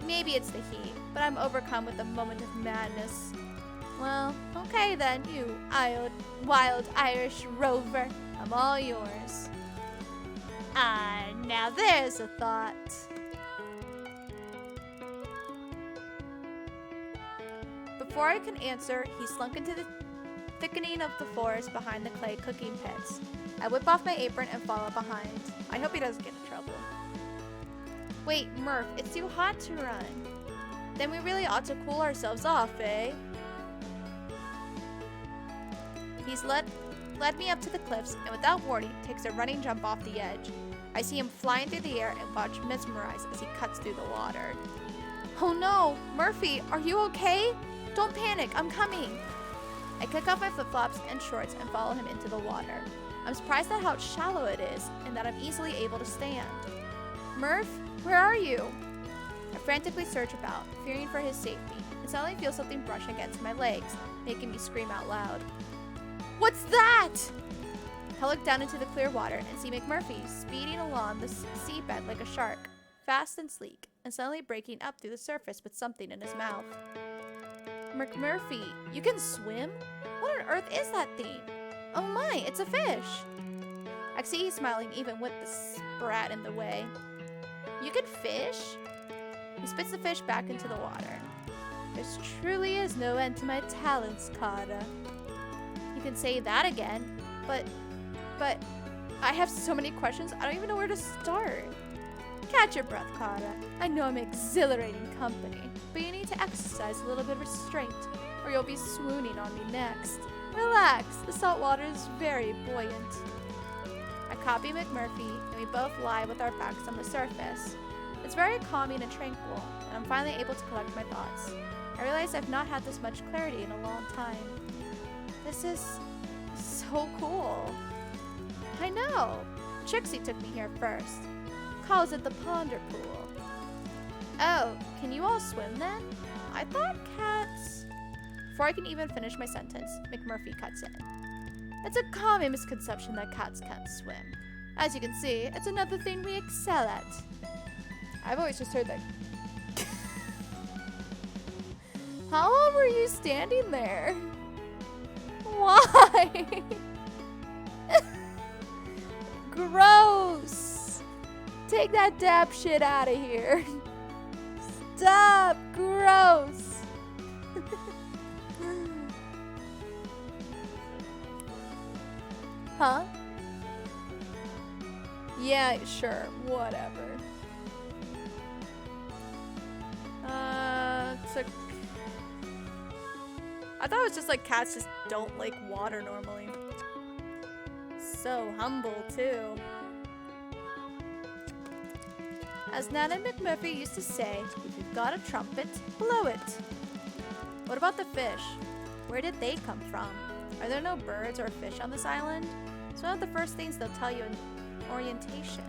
Maybe it's the heat, but I'm overcome with a moment of madness. Well, okay then, you wild Irish rover. I'm all yours. Ah, now there's a thought. Before I can answer, he slunk into the thickening of the forest behind the clay cooking pits. I whip off my apron and follow behind. I hope he doesn't get in trouble. Wait, Murph, it's too hot to run. Then we really ought to cool ourselves off, eh? He's led me up to the cliffs and without warning takes a running jump off the edge. I see him flying through the air and watch mesmerized as he cuts through the water. Oh no! Murphy, are you okay? Don't panic, I'm coming! I kick off my flip-flops and shorts and follow him into the water. I'm surprised at how shallow it is and that I'm easily able to stand. Murph, where are you? I frantically search about, fearing for his safety, and suddenly feel something brush against my legs, making me scream out loud. What's that? I look down into the clear water and see McMurphy speeding along the seabed like a shark, fast and sleek, and suddenly breaking up through the surface with something in his mouth. McMurphy, you can swim? What on earth is that thing? Oh my, it's a fish! I see he's smiling even with the sprat in the way. You can fish? He spits the fish back into the water. There truly is no end to my talents, Carter. You can say that again, but I have so many questions, I don't even know where to start. Catch your breath, Carter. I know I'm exhilarating company, but you need to exercise a little bit of restraint, or you'll be swooning on me next. Relax, the salt water is very buoyant. I copy McMurphy, and we both lie with our backs on the surface. It's very calming and tranquil, and I'm finally able to collect my thoughts. I realize I've not had this much clarity in a long time. This is so cool. I know. Trixie took me here first. Calls it the Ponder Pool. Oh, can you all swim then? I thought cats... Before I can even finish my sentence, McMurphy cuts in. It's a common misconception that cats can't swim. As you can see, it's another thing we excel at. I've always just heard that... How long were you standing there? Why? Gross! Take that dab shit out of here. Stop! Gross! Huh? Yeah, sure. Whatever. I thought it was just like cats just don't like water normally. So humble, too. As Nana McMurphy used to say, if you've got a trumpet, blow it. What about the fish? Where did they come from? Are there no birds or fish on this island? It's one of the first things they'll tell you in orientation.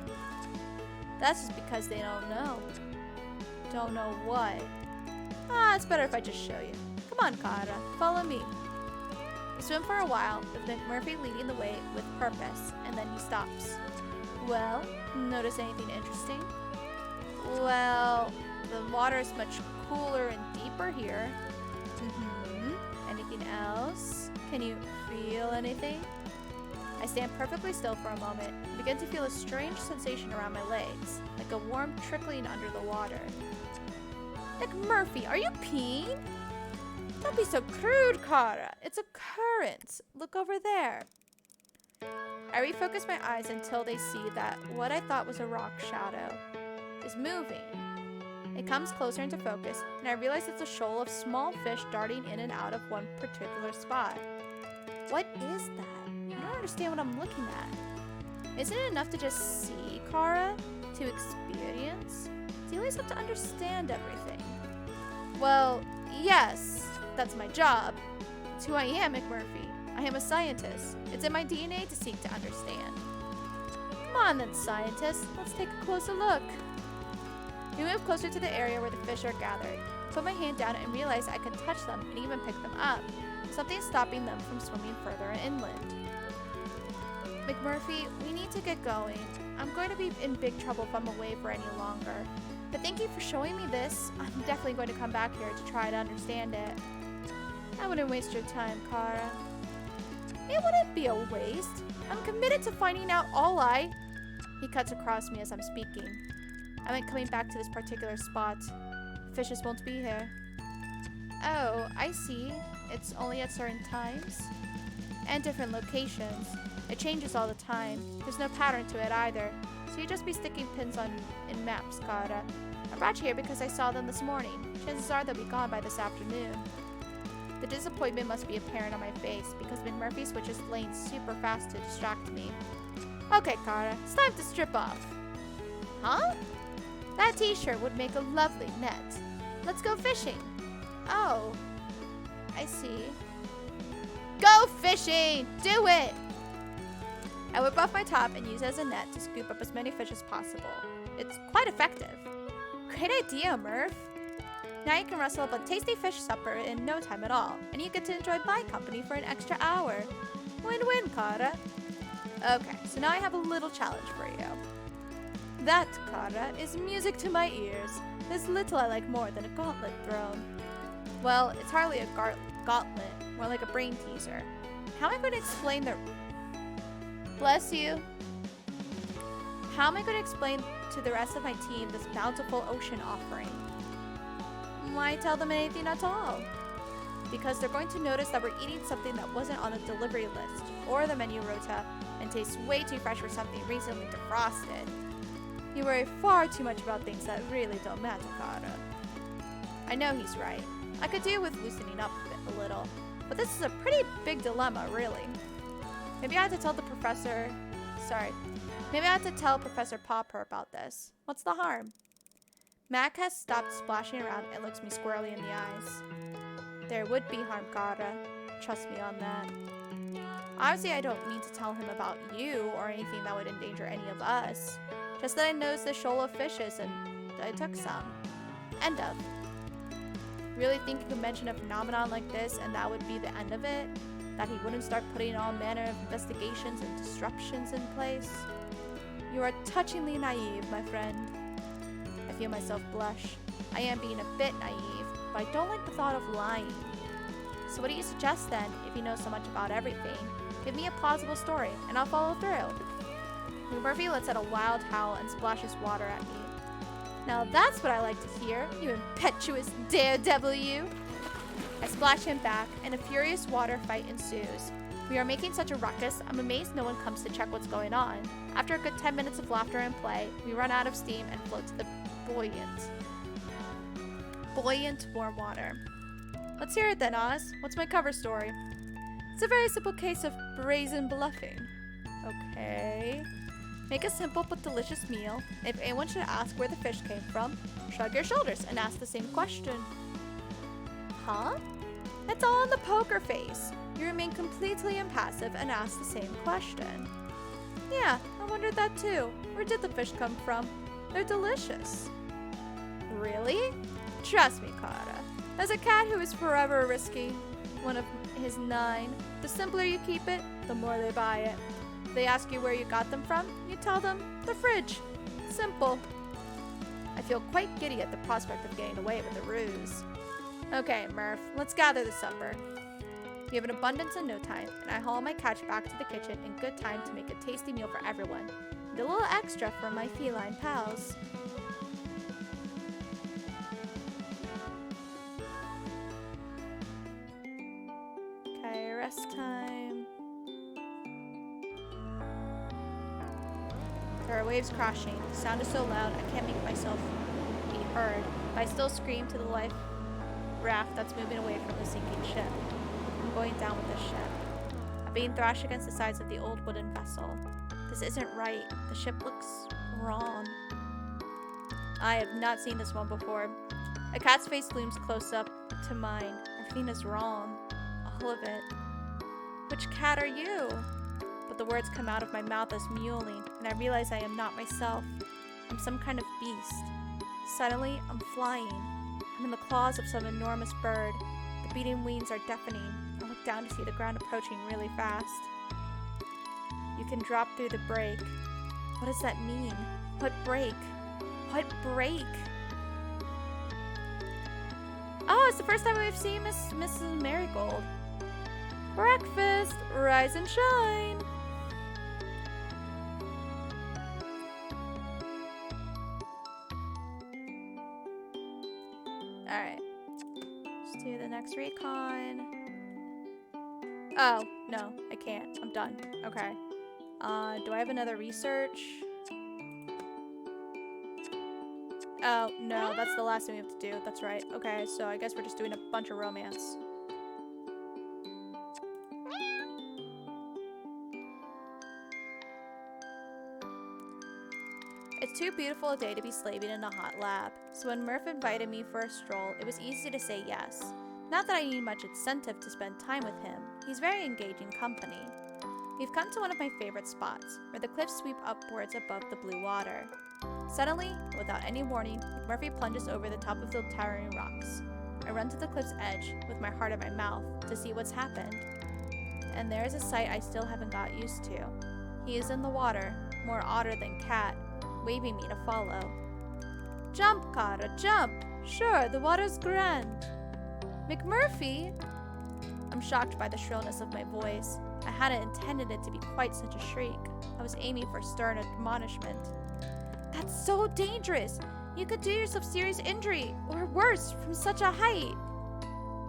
That's just because they don't know. Don't know what? It's better if I just show you. Come on, Kara, follow me. We swim for a while, with McMurphy leading the way with purpose, and then he stops. Well, notice anything interesting? Well, the water is much cooler and deeper here. Anything else? Can you feel anything? I stand perfectly still for a moment and begin to feel a strange sensation around my legs, like a warm trickling under the water. McMurphy, are you peeing? Don't be so crude, Kara. It's a current. Look over there. I refocus my eyes until they see that what I thought was a rock shadow is moving. It comes closer into focus, and I realize it's a shoal of small fish darting in and out of one particular spot. What is that? I don't understand what I'm looking at. Isn't it enough to just see, Kara? To experience? Do you always have to understand everything? Well, yes. That's my job. It's who I am, McMurphy. I am a scientist. It's in my DNA to seek to understand. Come on then, scientist. Let's take a closer look. We move closer to the area where the fish are gathered. Put my hand down and realize I can touch them and even pick them up. Something's stopping them from swimming further inland. McMurphy, we need to get going. I'm going to be in big trouble if I'm away for any longer. But thank you for showing me this. I'm definitely going to come back here to try to understand it. I wouldn't waste your time, Kara. It wouldn't be a waste. I'm committed to finding out all I... He cuts across me as I'm speaking. I meant coming back to this particular spot. Fishes won't be here. Oh, I see. It's only at certain times. And different locations. It changes all the time. There's no pattern to it either. So you'd just be sticking pins in maps, Kara. I brought you here because I saw them this morning. Chances are they'll be gone by this afternoon. The disappointment must be apparent on my face because McMurphy switches lanes super fast to distract me. Okay, Kara, it's time to strip off. Huh? That t-shirt would make a lovely net. Let's go fishing. Oh, I see. Go fishing! Do it! I whip off my top and use it as a net to scoop up as many fish as possible. It's quite effective. Great idea, Murph. Now you can rustle up a tasty fish supper in no time at all, and you get to enjoy my company for an extra hour. Win-win, Kara. Okay, so now I have a little challenge for you. That, Kara, is music to my ears. There's little I like more than a gauntlet thrown. Well, it's hardly a gauntlet, more like a brain teaser. How am I going to explain the... Bless you. How am I going to explain to the rest of my team this bountiful ocean offering? Why tell them anything at all? Because they're going to notice that we're eating something that wasn't on the delivery list or the menu rota and tastes way too fresh for something recently defrosted. You worry far too much about things that really don't matter, Kara. I know he's right. I could do with loosening up a little, but this is a pretty big dilemma, really. Maybe I had to tell Professor Popper about this. What's the harm? Mac has stopped splashing around and looks me squarely in the eyes. There would be harm, Kara. Trust me on that. Obviously, I don't mean to tell him about you or anything that would endanger any of us. Just that I noticed the shoal of fishes and I took some. End of. Really think you could mention a phenomenon like this and that would be the end of it? That he wouldn't start putting all manner of investigations and disruptions in place? You are touchingly naive, my friend. I feel myself blush. I am being a bit naive, but I don't like the thought of lying. So what do you suggest then, if you know so much about everything? Give me a plausible story, and I'll follow through. McMurphy lets out a wild howl and splashes water at me. Now that's what I like to hear, you impetuous daredevil you! I splash him back, and a furious water fight ensues. We are making such a ruckus, I'm amazed no one comes to check what's going on. After a good 10 minutes of laughter and play, we run out of steam and float to the buoyant warm water. Let's hear it then, Oz. What's my cover story? It's a very simple case of brazen bluffing. Okay. Make a simple but delicious meal. If anyone should ask where the fish came from, shrug your shoulders and ask the same question. Huh? It's all in the poker face. You remain completely impassive and ask the same question. Yeah, I wondered that too. Where did the fish come from? They're delicious. Really? Trust me, Kara. As a cat who is forever risky, one of his 9, the simpler you keep it, the more they buy it. If they ask you where you got them from, you tell them, the fridge. Simple. I feel quite giddy at the prospect of getting away with a ruse. Okay, Murph, let's gather the supper. We have an abundance in no time, and I haul my catch back to the kitchen in good time to make a tasty meal for everyone, and a little extra for my feline pals. Okay, rest time. There are waves crashing. The sound is so loud I can't make myself be heard, but I still scream to the life raft that's moving away from the sinking ship. I'm going down with this ship. I'm being thrashed against the sides of the old wooden vessel. This isn't right. The ship looks wrong. I have not seen this one before. A cat's face looms close up to mine. Everything is wrong. All of it. Which cat are you? But the words come out of my mouth as mewling, and I realize I am not myself. I'm some kind of beast. Suddenly, I'm flying. I'm in the claws of some enormous bird. The beating wings are deafening. I look down to see the ground approaching really fast. You can drop through the break. What does that mean? What break? What break? Oh, it's the first time we've seen Mrs. Marigold. Breakfast! Rise and shine! Alright. Let's do the next recon. Oh, no, I can't. I'm done. Okay. Do I have another research? Oh, no, that's the last thing we have to do. That's right. Okay, so I guess we're just doing a bunch of romance. It's too beautiful a day to be slaving in a hot lab, so when Murph invited me for a stroll, it was easy to say yes. Not that I need much incentive to spend time with him. He's very engaging company. We've come to one of my favorite spots, where the cliffs sweep upwards above the blue water. Suddenly, without any warning, Murphy plunges over the top of the towering rocks. I run to the cliff's edge, with my heart in my mouth, to see what's happened. And there is a sight I still haven't got used to. He is in the water, more otter than cat, waving me to follow. Jump, Kara, jump! Sure, the water's grand. McMurphy? I'm shocked by the shrillness of my voice. I hadn't intended it to be quite such a shriek. I was aiming for stern admonishment. That's so dangerous! You could do yourself serious injury, or worse, from such a height!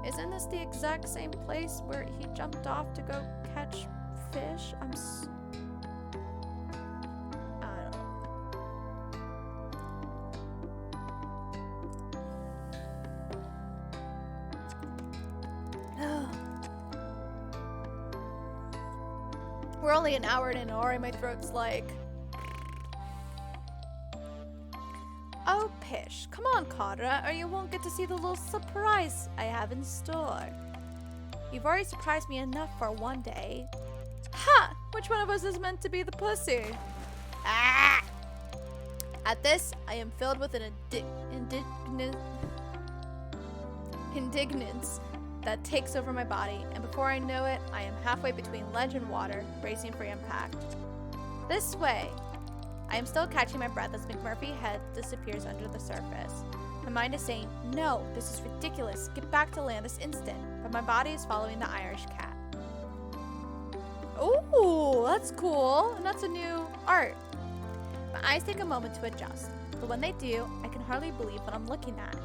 Isn't this the exact same place where he jumped off to go catch fish? I don't know. We're only an hour in, and already my throat's like... Oh, pish. Come on, Kara, or you won't get to see the little surprise I have in store. You've already surprised me enough for one day. Ha! Which one of us is meant to be the pussy? Ah! At this, I am filled with an indignance that takes over my body, and before I know it, I am halfway between ledge and water, bracing for impact. This way! I am still catching my breath as McMurphy's head disappears under the surface. My mind is saying, no, this is ridiculous, get back to land this instant, but my body is following the Irish cat. Ooh, that's cool, and that's a new art. My eyes take a moment to adjust, but when they do, I can hardly believe what I'm looking at.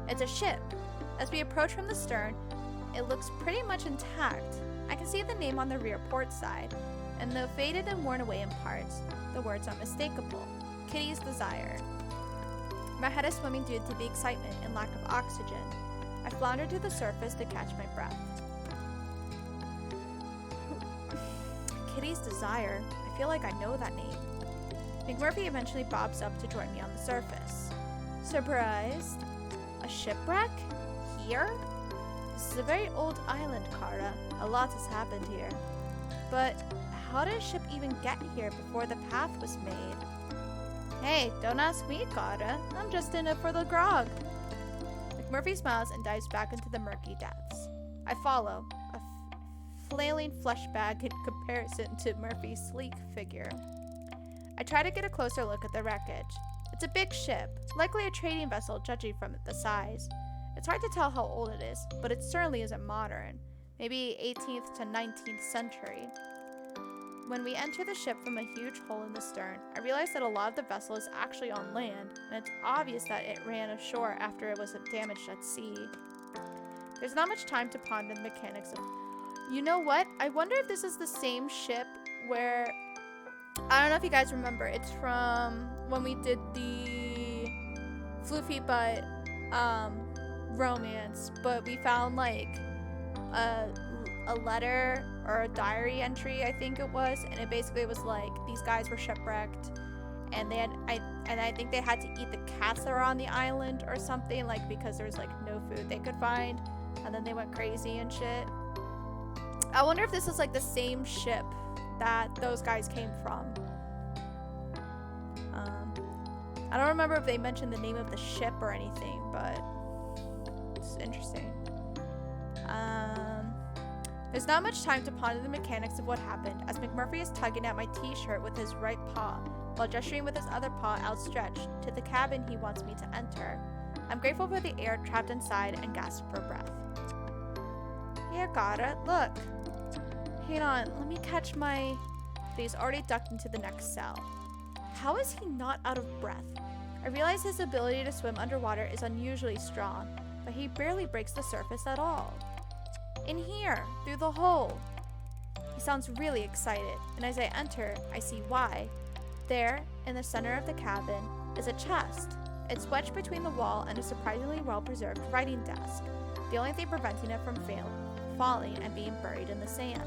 It's a ship. As we approach from the stern, it looks pretty much intact. I can see the name on the rear port side, and though faded and worn away in parts, the words are unmistakable. Kitty's Desire. My head is swimming due to the excitement and lack of oxygen. I flounder to the surface to catch my breath. Kitty's Desire? I feel like I know that name. McMurphy eventually bobs up to join me on the surface. Surprised? A shipwreck? Here? This is a very old island, Kara. A lot has happened here. But how did a ship even get here before the path was made? Hey, don't ask me, Kara. I'm just in it for the grog. McMurphy smiles and dives back into the murky depths. I follow, a flailing flesh bag in comparison to Murphy's sleek figure. I try to get a closer look at the wreckage. It's a big ship, likely a trading vessel judging from the size. It's hard to tell how old it is, but it certainly isn't modern. Maybe 18th to 19th century. When we enter the ship from a huge hole in the stern, I realize that a lot of the vessel is actually on land, and it's obvious that it ran ashore after it was damaged at sea. There's not much time to ponder the mechanics of... You know what? I wonder if this is the same ship where... I don't know if you guys remember. It's from when we did the Floofy Butt romance, but we found like a letter or a diary entry, I think it was, and it basically was like these guys were shipwrecked, and they had I think they had to eat the cats that were on the island or something, like because there was like no food they could find, and then they went crazy and shit. I wonder if this is like the same ship that those guys came from. I don't remember if they mentioned the name of the ship or anything, but it's interesting. There's not much time to ponder the mechanics of what happened, as McMurphy is tugging at my t-shirt with his right paw, while gesturing with his other paw outstretched to the cabin he wants me to enter. I'm grateful for the air trapped inside and gasp for breath. Here, Kara, look. Hang on, let me catch my... He's already ducked into the next cell. How is he not out of breath? I realize his ability to swim underwater is unusually strong, but he barely breaks the surface at all. In here, through the hole. He sounds really excited, and as I enter, I see why. There, in the center of the cabin, is a chest. It's wedged between the wall and a surprisingly well-preserved writing desk, the only thing preventing it from falling and being buried in the sand.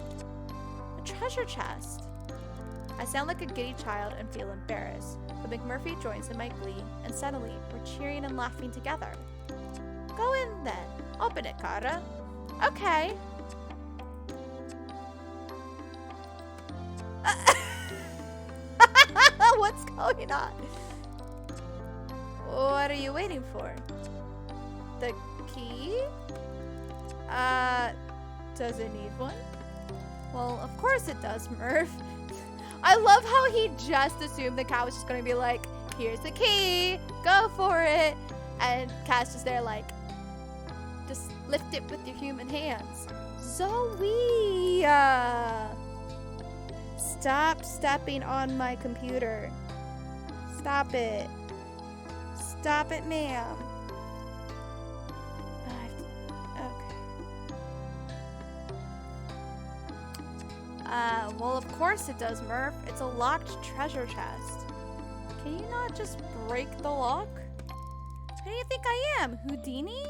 A treasure chest! I sound like a giddy child and feel embarrassed, but McMurphy joins in my glee, and suddenly we're cheering and laughing together. Go in then. Open it, Kara. Okay. What's going on? What are you waiting for? The key? Does it need one? Well, of course it does, Murph. I love how he just assumed the cat was just gonna be like, here's the key, go for it. And Cat's just there like, just lift it with your human hands. Zoe! Stop stepping on my computer. Stop it. Stop it, ma'am. Well, of course it does, Murph. It's a locked treasure chest. Can you not just break the lock? Who do you think I am, Houdini?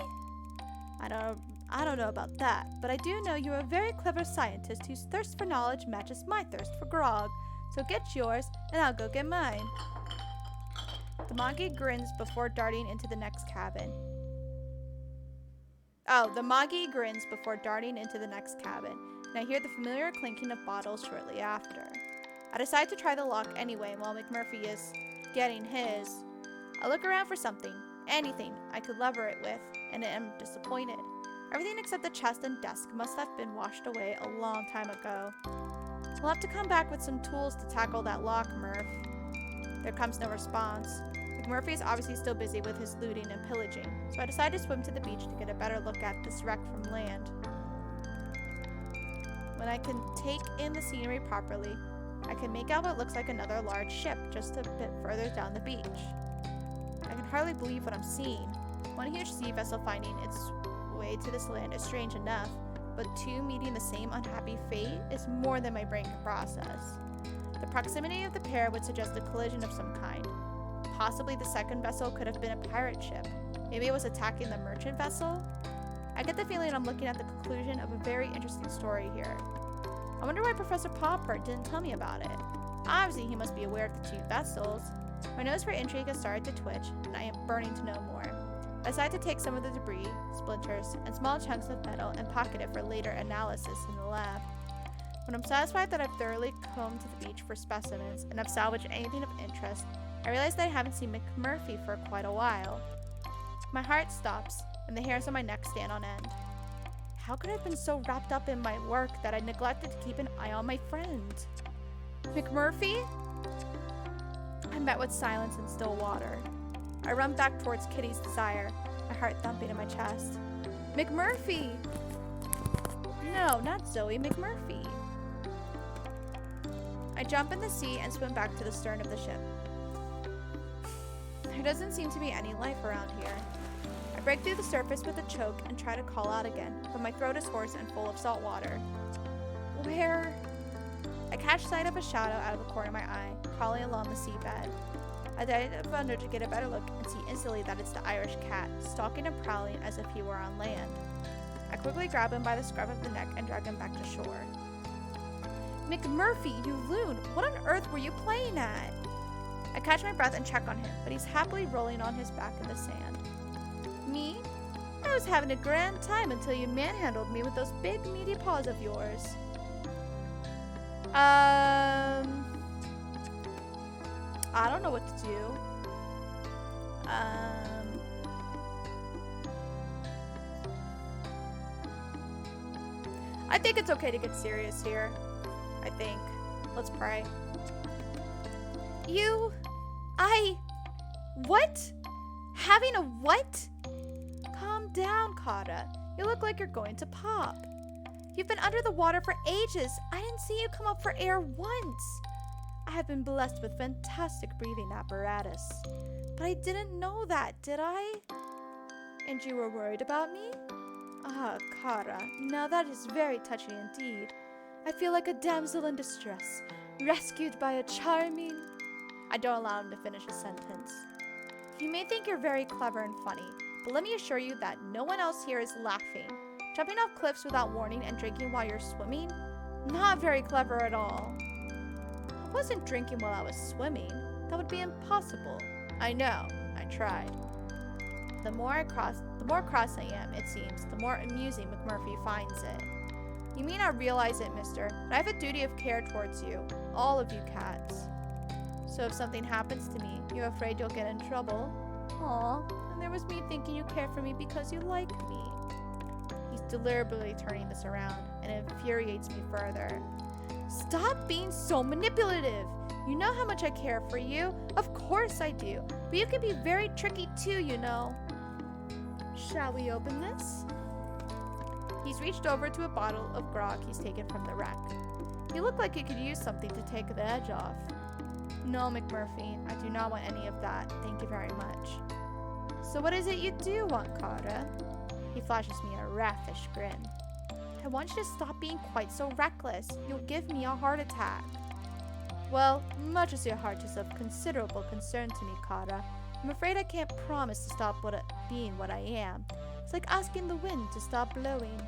I don't know about that, but I do know you're a very clever scientist whose thirst for knowledge matches my thirst for grog. So get yours, and I'll go get mine. The monkey grins before darting into the next cabin. The monkey grins before darting into the next cabin, and I hear the familiar clinking of bottles shortly after. I decide to try the lock anyway while McMurphy is getting his. I look around for something, anything I could lever it with, and am disappointed. Everything except the chest and desk must have been washed away a long time ago. We'll have to come back with some tools to tackle that lock, Murph. There comes no response. McMurphy is obviously still busy with his looting and pillaging, so I decide to swim to the beach to get a better look at this wreck from land. When I can take in the scenery properly, I can make out what looks like another large ship just a bit further down the beach. I can hardly believe what I'm seeing. One huge sea vessel finding its way to this land is strange enough, but two meeting the same unhappy fate is more than my brain can process. The proximity of the pair would suggest a collision of some kind. Possibly the second vessel could have been a pirate ship. Maybe it was attacking the merchant vessel? I get the feeling I'm looking at the conclusion of a very interesting story here. I wonder why Professor Popper didn't tell me about it. Obviously, he must be aware of the two vessels. My nose for intrigue has started to twitch, and I am burning to know more. I decide to take some of the debris, splinters, and small chunks of metal and pocket it for later analysis in the lab. When I'm satisfied that I've thoroughly combed the beach for specimens and have salvaged anything of interest, I realize that I haven't seen McMurphy for quite a while. My heart stops, and the hairs on my neck stand on end. How could I have been so wrapped up in my work that I neglected to keep an eye on my friend? McMurphy? I'm met with silence and still water. I run back towards Kitty's desire, my heart thumping in my chest. McMurphy! No, not Zoe, McMurphy. I jump in the sea and swim back to the stern of the ship. There doesn't seem to be any life around here. I break through the surface with a choke and try to call out again, but my throat is hoarse and full of salt water. Where? I catch sight of a shadow out of the corner of my eye, crawling along the seabed. I dive under to get a better look and see instantly that it's the Irish cat, stalking and prowling as if he were on land. I quickly grab him by the scruff of the neck and drag him back to shore. McMurphy, you loon! What on earth were you playing at? I catch my breath and check on him, but he's happily rolling on his back in the sand. Me? I was having a grand time until you manhandled me with those big meaty paws of yours. I don't know what to do. I think it's okay to get serious here. I think. Let's pray. What? Having a what? down, Kata. You look like you're going to pop. You've been under the water for ages. I didn't see you come up for air once. I have been blessed with fantastic breathing apparatus. But I didn't know that, did I? And you were worried about me? Ah, Kara, now that is very touching indeed. I feel like a damsel in distress, rescued by a charming... I don't allow him to finish his sentence. You may think you're very clever and funny, but let me assure you that no one else here is laughing. Jumping off cliffs without warning and drinking while you're swimming? Not very clever at all. I wasn't drinking while I was swimming. That would be impossible. I know. I tried. The more cross I am, it seems, the more amusing McMurphy finds it. You may not realize it, mister, but I have a duty of care towards you, all of you cats. So if something happens to me, you're afraid you'll get in trouble? Aw, and there was me thinking you care for me because you like me. He's deliberately turning this around, and it infuriates me further. Stop being so manipulative! You know how much I care for you. Of course I do, but you can be very tricky too, you know. Shall we open this? He's reached over to a bottle of grog he's taken from the wreck. You look like you could use something to take the edge off. No, McMurphy, I do not want any of that. Thank you very much. So what is it you do want, Kata? He flashes me a raffish grin. I want you to stop being quite so reckless. You'll give me a heart attack. Well, much as your heart is of considerable concern to me, Kata, I'm afraid I can't promise to stop being what I am. It's like asking the wind to stop blowing.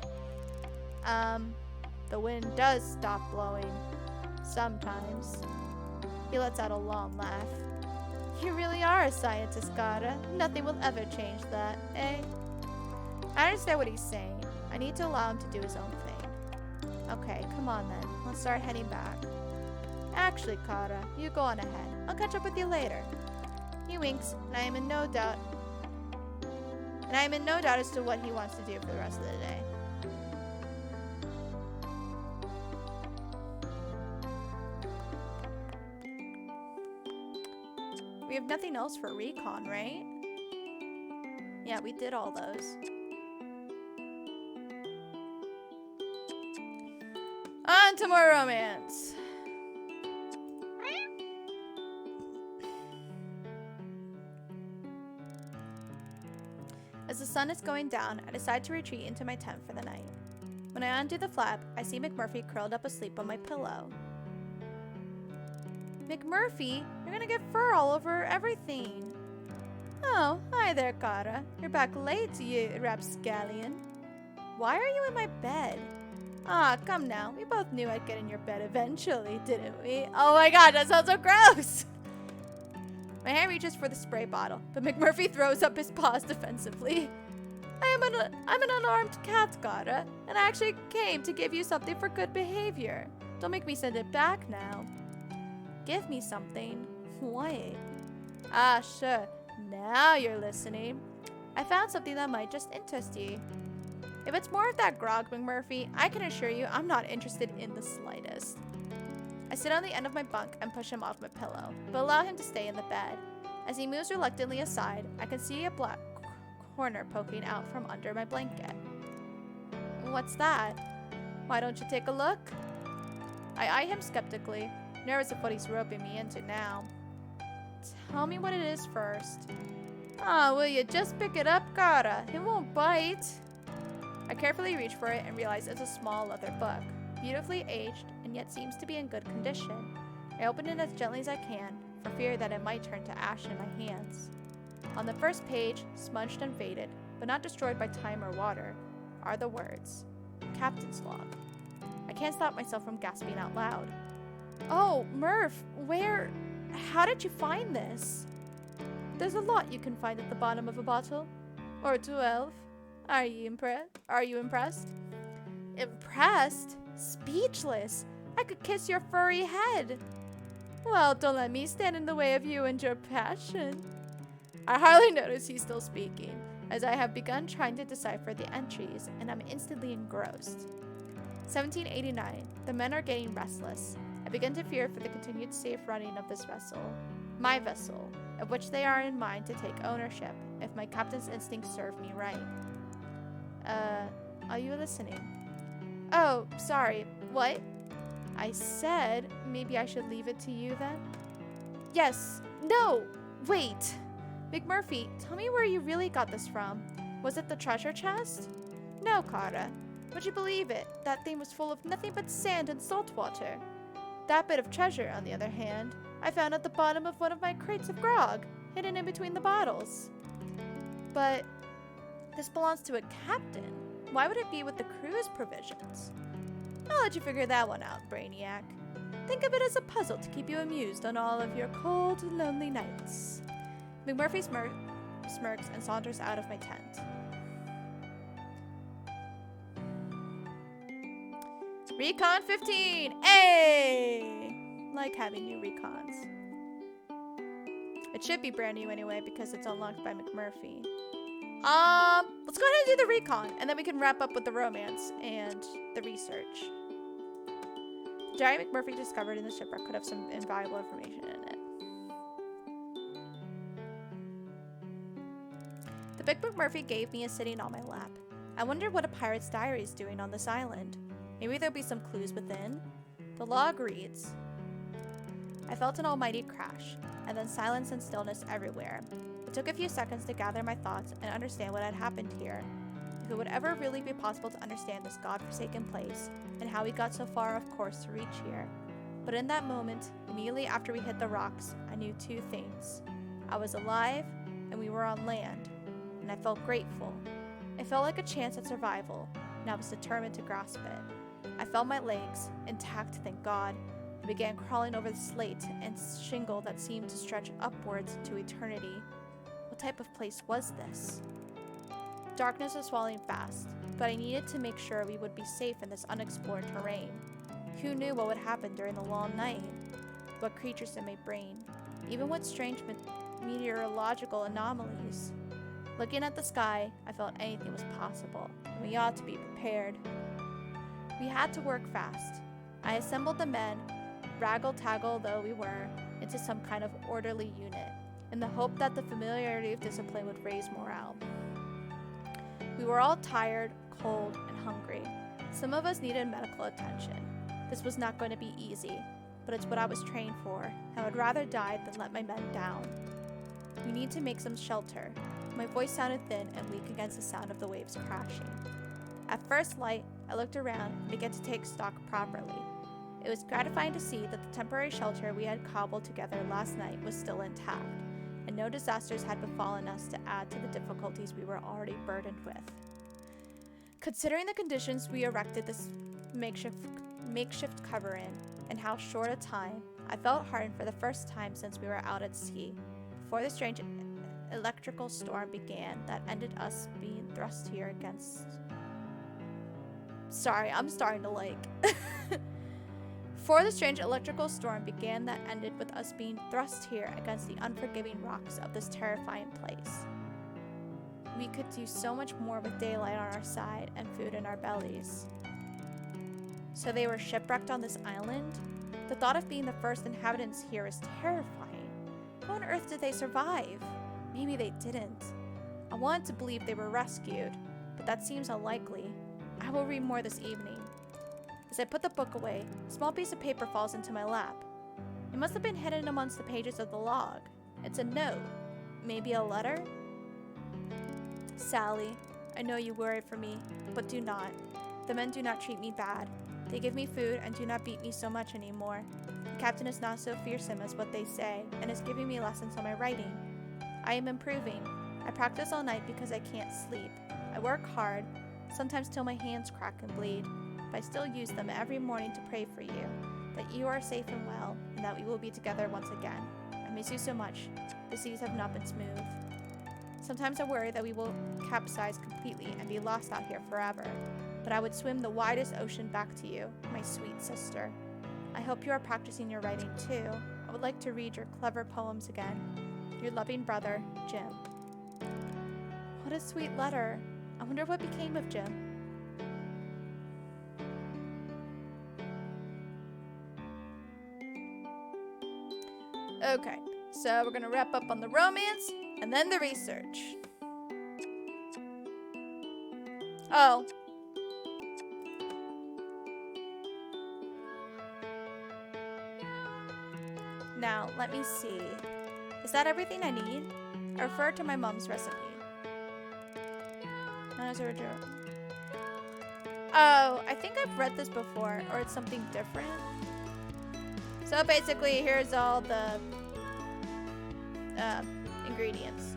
The wind does stop blowing. Sometimes. He lets out a long laugh. You really are a scientist, Kata. Nothing will ever change that, eh? I understand what he's saying. I need to allow him to do his own thing. Okay, come on then. Let's start heading back. Actually, Kata, you go on ahead. I'll catch up with you later. He winks, and I am in no doubt as to what he wants to do for the rest of the day. We have nothing else for recon, right? Yeah, we did all those. On to more romance. As the sun is going down, I decide to retreat into my tent for the night. When I undo the flap, I see McMurphy curled up asleep on my pillow. McMurphy, you're gonna get fur all over everything. Oh, hi there, Kara. You're back late, you rapscallion. Why are you in my bed? Ah, come now. We both knew I'd get in your bed eventually, didn't we? Oh my god, that sounds so gross! My hand reaches for the spray bottle, but McMurphy throws up his paws defensively. I'm an unarmed cat, Kara, and I actually came to give you something for good behavior. Don't make me send it back now. Give me something? What? Ah, sure. Now you're listening. I found something that might just interest you. If it's more of that grog, McMurphy, I can assure you I'm not interested in the slightest. I sit on the end of my bunk and push him off my pillow, but allow him to stay in the bed. As he moves reluctantly aside, I can see a black corner poking out from under my blanket. What's that? Why don't you take a look? I eye him skeptically, nervous of what he's roping me into now. Tell me what it is first. Ah, will you just pick it up, Kara? It won't bite. I carefully reach for it and realize it's a small leather book, beautifully aged and yet seems to be in good condition. I open it as gently as I can, for fear that it might turn to ash in my hands. On the first page, smudged and faded, but not destroyed by time or water, are the words, Captain's Log. I can't stop myself from gasping out loud. Oh, Murph, how did you find this? There's a lot you can find at the bottom of a bottle. Or 12. Are you impressed? Impressed? Speechless. I could kiss your furry head. Well, don't let me stand in the way of you and your passion. I hardly notice he's still speaking, as I have begun trying to decipher the entries, and I'm instantly engrossed. 1789. The men are getting restless. I begin to fear for the continued safe running of this vessel. My vessel, of which they are in mind to take ownership, if my captain's instincts serve me right. Are you listening? Oh, sorry. What? I said maybe I should leave it to you then? Yes. No. Wait. McMurphy, tell me where you really got this from. Was it the treasure chest? No, Kara. Would you believe it? That thing was full of nothing but sand and salt water. That bit of treasure, on the other hand, I found at the bottom of one of my crates of grog, hidden in between the bottles. But this belongs to a captain. Why would it be with the crew's provisions? I'll let you figure that one out, Brainiac. Think of it as a puzzle to keep you amused on all of your cold, lonely nights. McMurphy smirks and saunters out of my tent. Recon 15! Hey! Like having new recons. It should be brand new anyway because it's unlocked by McMurphy. Let's go ahead and do the recon, and then we can wrap up with the romance and the research. The diary McMurphy discovered in the shipwreck could have some invaluable information in it. The big McMurphy gave me a sitting on my lap. I wonder what a pirate's diary is doing on this island. Maybe there'll be some clues within. The log reads, I felt an almighty crash, and then silence and stillness everywhere. It took a few seconds to gather my thoughts and understand what had happened here. If it would ever really be possible to understand this godforsaken place, and how we got so far off course to reach here. But in that moment, immediately after we hit the rocks, I knew two things. I was alive, and we were on land, and I felt grateful. It felt like a chance at survival, and I was determined to grasp it. I felt my legs, intact, thank God, and began crawling over the slate and shingle that seemed to stretch upwards to eternity. What type of place was this? Darkness was falling fast, but I needed to make sure we would be safe in this unexplored terrain. Who knew what would happen during the long night? What creatures it may bring, even what strange meteorological anomalies. Looking at the sky, I felt anything was possible, and we ought to be prepared. We had to work fast. I assembled the men, raggle-taggle though we were, into some kind of orderly unit, in the hope that the familiarity of discipline would raise morale. We were all tired, cold, and hungry. Some of us needed medical attention. This was not going to be easy, but it's what I was trained for. I would rather die than let my men down. We need to make some shelter. My voice sounded thin and weak against the sound of the waves crashing. At first light, I looked around and began to take stock properly. It was gratifying to see that the temporary shelter we had cobbled together last night was still intact, and no disasters had befallen us to add to the difficulties we were already burdened with. Considering the conditions we erected this makeshift cover in, and how short a time, I felt heartened for the first time since we were out at sea, before the strange electrical storm began that ended us being thrust here against... Sorry, I'm starting to Before the strange electrical storm began that ended with us being thrust here against the unforgiving rocks of this terrifying place. We could do so much more with daylight on our side and food in our bellies. So they were shipwrecked on this island? The thought of being the first inhabitants here is terrifying. How on earth did they survive? Maybe they didn't. I wanted to believe they were rescued, but that seems unlikely. I will read more this evening. As I put the book away, a small piece of paper falls into my lap. It must have been hidden amongst the pages of the log. It's a note. Maybe a letter? Sally, I know you worry for me, but do not. The men do not treat me bad. They give me food and do not beat me so much anymore. The captain is not so fearsome as what they say, and is giving me lessons on my writing. I am improving. I practice all night because I can't sleep. I work hard, sometimes till my hands crack and bleed, but I still use them every morning to pray for you, that you are safe and well, and that we will be together once again. I miss you so much. The seas have not been smooth. Sometimes I worry that we will capsize completely and be lost out here forever, but I would swim the widest ocean back to you, my sweet sister. I hope you are practicing your writing too. I would like to read your clever poems again. Your loving brother, Jim. What a sweet letter. I wonder what became of Jim. Okay, so we're gonna wrap up on the romance and then the research. Oh, Now, let me see. Is that everything I need? I refer to my mom's recipe. Oh, I think I've read this before, or it's something different. So basically, here's all the ingredients.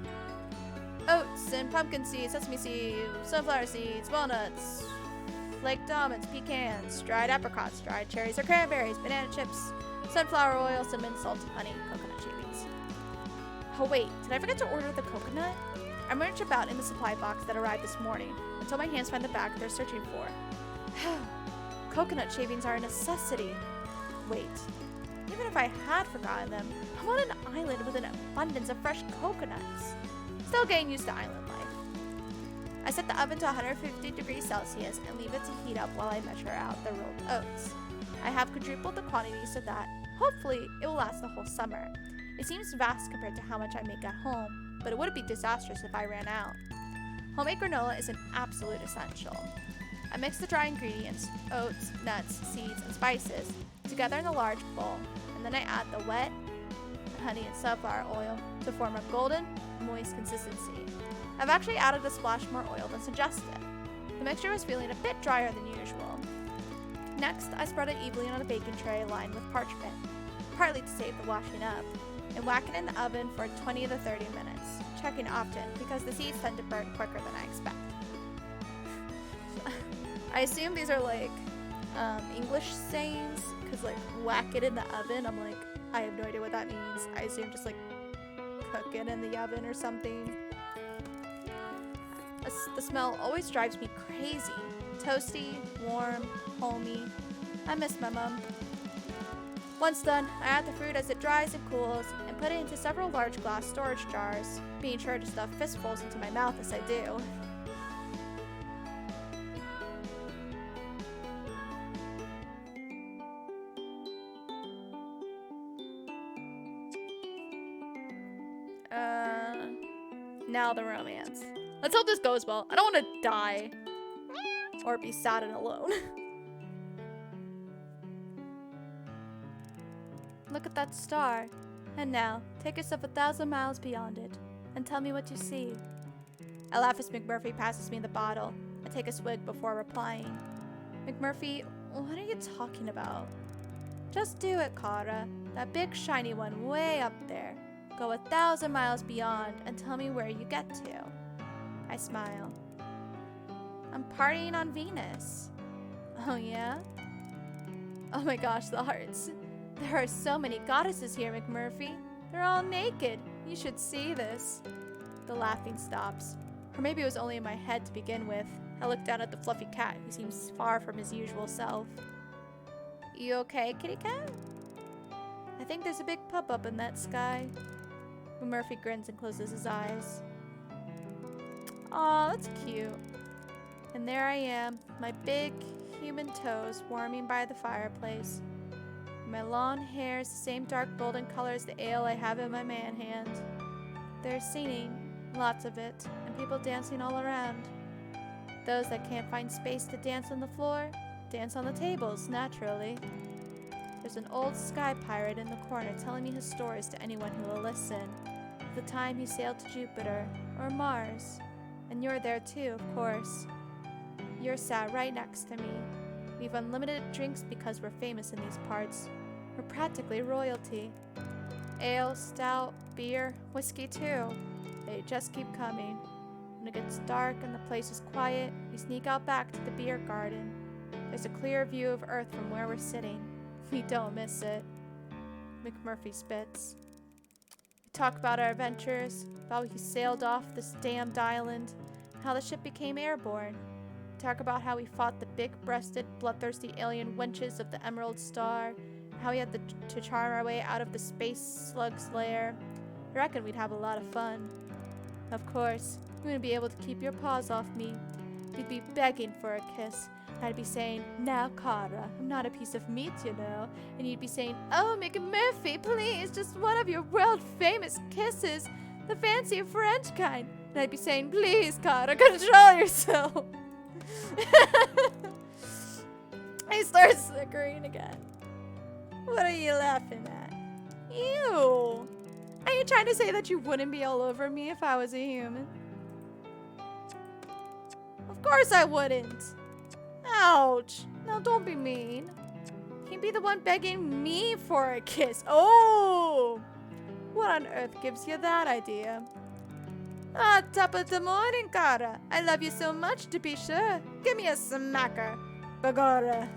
Oats and pumpkin seeds, sesame seeds, sunflower seeds, walnuts, flaked almonds, pecans, dried apricots, dried cherries or cranberries, banana chips, sunflower oil, cinnamon, salt, honey, coconut shavings. Oh wait, did I forget to order the coconut? I rummaged about in the supply box that arrived this morning until my hands find the bag they're searching for. Coconut shavings are a necessity. Wait, even if I had forgotten them, I'm on an island with an abundance of fresh coconuts. Still getting used to island life. I set the oven to 150 degrees Celsius and leave it to heat up while I measure out the rolled oats. I have quadrupled the quantity so that, hopefully, it will last the whole summer. It seems vast compared to how much I make at home, but it would be disastrous if I ran out. Homemade granola is an absolute essential. I mix the dry ingredients, oats, nuts, seeds, and spices, together in a large bowl, and then I add the wet honey and sunflower oil to form a golden, moist consistency. I've actually added a splash more oil than suggested. The mixture was feeling a bit drier than usual. Next, I spread it evenly on a baking tray lined with parchment, partly to save the washing up, and whack it in the oven for 20 to 30 minutes, checking often because the seeds tend to burn quicker than I expect. I assume these are like English sayings, because like whack it in the oven, I'm like, I have no idea what that means. I assume just like cook it in the oven or something. The smell always drives me crazy. Toasty, warm, homey. I miss my mom. Once done, I add the fruit as it dries and cools and put it into several large glass storage jars, being sure to stuff fistfuls into my mouth as I do. Now the romance. Let's hope this goes well. I don't want to die or be sad and alone. Look at that star. And now, take yourself 1,000 miles beyond it and tell me what you see. I laugh as McMurphy passes me the bottle. I take a swig before replying. McMurphy, what are you talking about? Just do it, Kara. That big shiny one way up there. Go 1,000 miles beyond and tell me where you get to. I smile. I'm partying on Venus. Oh yeah? Oh my gosh, the hearts. There are so many goddesses here, McMurphy. They're all naked. You should see this. The laughing stops. Or maybe it was only in my head to begin with. I look down at the fluffy cat, who seems far from his usual self. You okay, kitty cat? I think there's a big pup up in that sky. Murphy grins and closes his eyes. Aw, that's cute. And there I am, my big human toes warming by the fireplace. My long hair is the same dark golden color as the ale I have in my man hand. There's singing, lots of it, and people dancing all around. Those that can't find space to dance on the floor, dance on the tables, naturally. There's an old sky pirate in the corner telling me his stories to anyone who will listen. The time he sailed to Jupiter, or Mars. And you're there too, of course. You're sat right next to me. We've unlimited drinks because we're famous in these parts. We're practically royalty. Ale, stout, beer, whiskey too. They just keep coming. When it gets dark and the place is quiet, we sneak out back to the beer garden. There's a clear view of Earth from where we're sitting. We don't miss it. McMurphy spits. We talk about our adventures, about how he sailed off this damned island, how the ship became airborne. We talk about how we fought the big-breasted, bloodthirsty alien wenches of the Emerald Star, how we had to charm our way out of the space slug's lair. I reckon we'd have a lot of fun. Of course, you wouldn't be able to keep your paws off me. You'd be begging for a kiss. I'd be saying, now, Kara, I'm not a piece of meat, you know. And you'd be saying, oh, McMurphy, please, just one of your world-famous kisses, the fancy French kind. And I'd be saying, please, Kara, control yourself. He starts snickering again. What are you laughing at? Ew. Are you trying to say that you wouldn't be all over me if I was a human? Of course I wouldn't. Ouch. Now don't be mean. You'd be the one begging me for a kiss. Oh! What on earth gives you that idea? Ah, top of the morning, cara. I love you so much, to be sure. Give me a smacker. Bagora.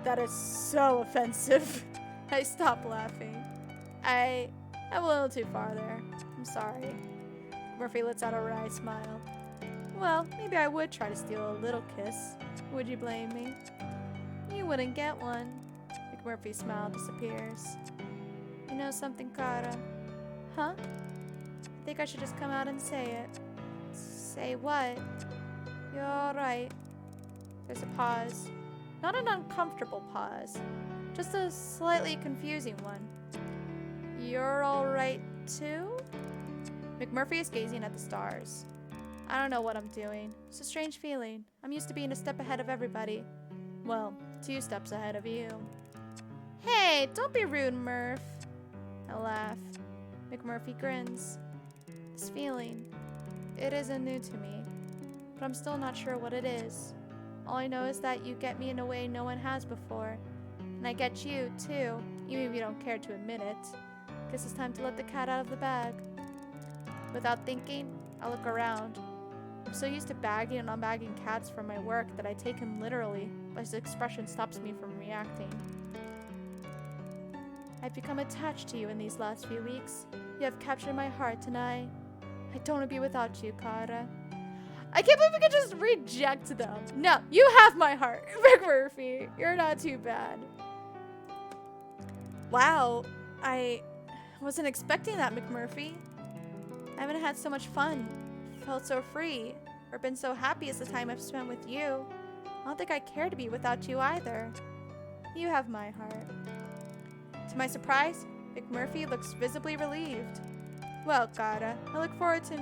That is so offensive. I stopped laughing. I'm a little too far there. I'm sorry. Murphy lets out a wry smile. Well, maybe I would try to steal a little kiss. Would you blame me? You wouldn't get one. McMurphy's smile disappears. You know something, Cara? Huh? I think I should just come out and say it. Say what? You're alright. There's a pause. Not an uncomfortable pause. Just a slightly confusing one. You're alright too? McMurphy is gazing at the stars. I don't know what I'm doing. It's a strange feeling. I'm used to being a step ahead of everybody. Well, 2 steps ahead of you. Hey, don't be rude, Murph. I laugh. McMurphy grins. This feeling, it isn't new to me, but I'm still not sure what it is. All I know is that you get me in a way no one has before. And I get you, too, even if you don't care to admit it. Guess it's time to let the cat out of the bag. Without thinking, I look around. I'm so used to bagging and unbagging cats from my work that I take him literally, but his expression stops me from reacting. I've become attached to you in these last few weeks. You have captured my heart, and I don't want to be without you, Cara. I can't believe we could just reject them. No, you have my heart, McMurphy. You're not too bad. Wow, I wasn't expecting that, McMurphy. I haven't had so much fun, felt so free, or been so happy as the time I've spent with you. I don't think I care to be without you either. You have my heart. To my surprise, McMurphy looks visibly relieved. Well, Cara, I look forward to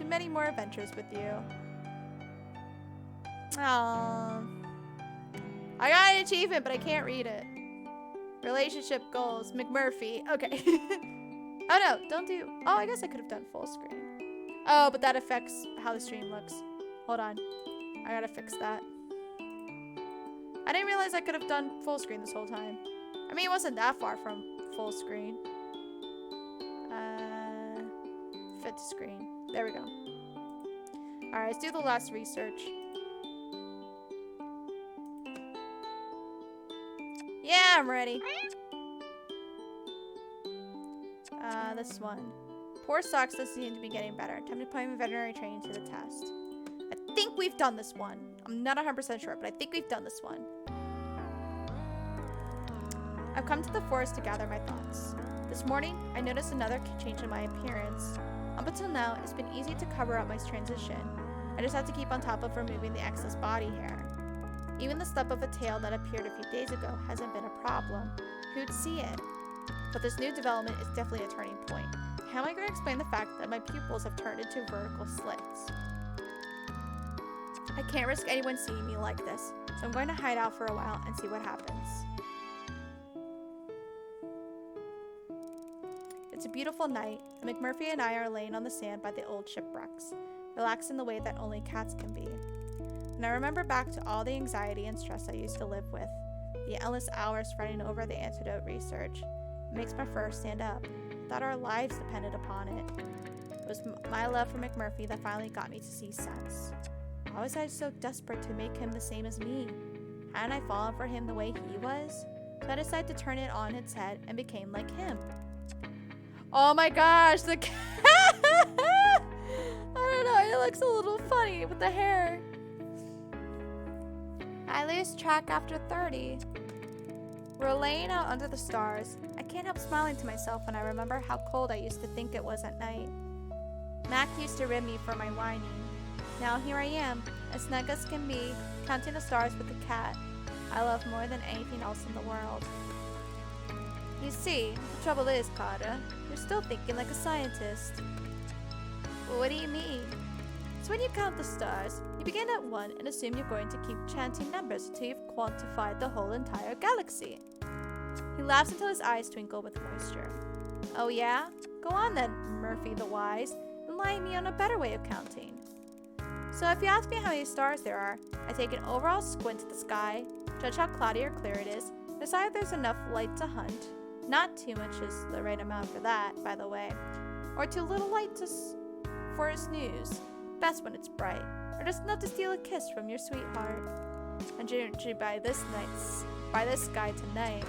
many more adventures with you. Aww. I got an achievement, but I can't read it. Relationship goals, McMurphy. Okay. Oh no, don't do... Oh, I guess I could have done full screen. Oh, but that affects how the stream looks. Hold on. I gotta fix that. I didn't realize I could have done full screen this whole time. I mean, it wasn't that far from full screen. Fit to screen. There we go. Alright, let's do the last research. Yeah, I'm ready. This one. Poor socks does seem to be getting better. Time to put my veterinary training to the test. I think we've done this one. I'm not 100% sure, but I think we've done this one. I've come to the forest to gather my thoughts. This morning, I noticed another change in my appearance. Up until now, it's been easy to cover up my transition. I just have to keep on top of removing the excess body hair. Even the stub of a tail that appeared a few days ago hasn't been a problem. Who'd see it? But this new development is definitely a turning point. How am I going to explain the fact that my pupils have turned into vertical slits? I can't risk anyone seeing me like this, so I'm going to hide out for a while and see what happens. It's a beautiful night, and McMurphy and I are laying on the sand by the old shipwrecks, relaxed in the way that only cats can be. And I remember back to all the anxiety and stress I used to live with, the endless hours fretting over the antidote research. It makes my fur stand up. I thought our lives depended upon it. It was my love for McMurphy that finally got me to see sense. Why was I so desperate to make him the same as me? Hadn't I fallen for him the way he was? So I decided to turn it on its head and became like him. Oh my gosh, the cat! I don't know, it looks a little funny with the hair. I lose track after 30. We're laying out under the stars. I can't help smiling to myself when I remember how cold I used to think it was at night. Mac used to rib me for my whining. Now here I am, as snug as can be, counting the stars with the cat I love more than anything else in the world. You see, the trouble is, Cara, you're still thinking like a scientist. Well, what do you mean? So when you count the stars, you begin at 1 and assume you're going to keep chanting numbers until you've quantified the whole entire galaxy. He laughs until his eyes twinkle with moisture. Oh yeah? Go on then, Murphy the Wise. Enlighten me on a better way of counting. So if you ask me how many stars there are, I take an overall squint at the sky, judge how cloudy or clear it is, decide if there's enough light to hunt. Not too much is the right amount for that, by the way. Or too little light for a snooze. Best when it's bright. Or just enough to steal a kiss from your sweetheart. And judging by this sky tonight.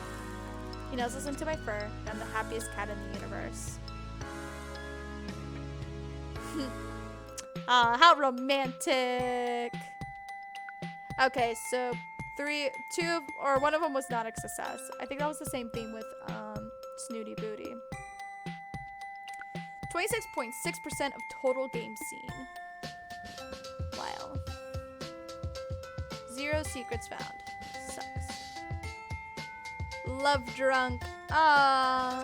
He nuzzles into my fur, and I'm the happiest cat in the universe. Ah, how romantic! Okay, so one of them was not a success. I think that was the same thing with Snooty Booty. 26.6% of total game scene. Wow. 0 secrets found. Sucks. Love drunk. Ah.